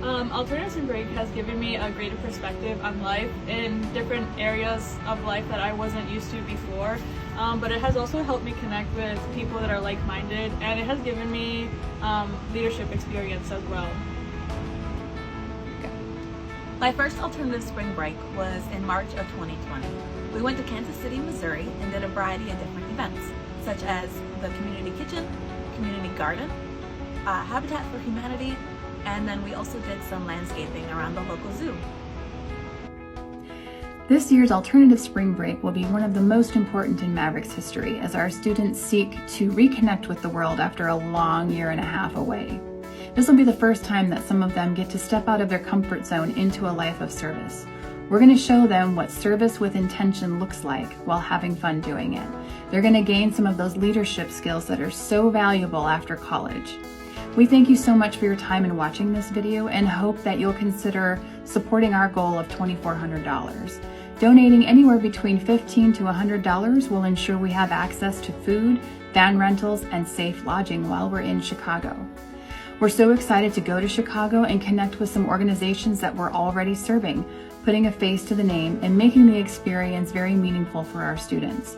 Alternative spring break has given me a greater perspective on life in different areas of life that I wasn't used to before, but it has also helped me connect with people that are like-minded, and it has given me leadership experience as well. My first alternative spring break was in March of 2020. We went to Kansas City, Missouri and did a variety of different events, such as the community kitchen, community garden, Habitat for Humanity, and then we also did some landscaping around the local zoo. This year's alternative spring break will be one of the most important in Maverick's history as our students seek to reconnect with the world after a long year and a half away. This will be the first time that some of them get to step out of their comfort zone into a life of service. We're going to show them what service with intention looks like while having fun doing it. They're going to gain some of those leadership skills that are so valuable after college. We thank you so much for your time in watching this video and hope that you'll consider supporting our goal of $2,400. Donating anywhere between $15 to $100 will ensure we have access to food, van rentals, and safe lodging while we're in Chicago. We're so excited to go to Chicago and connect with some organizations that we're already serving, putting a face to the name and making the experience very meaningful for our students.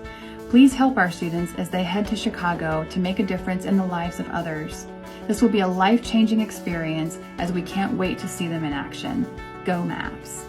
Please help our students as they head to Chicago to make a difference in the lives of others. This will be a life-changing experience as we can't wait to see them in action. Go Mavs!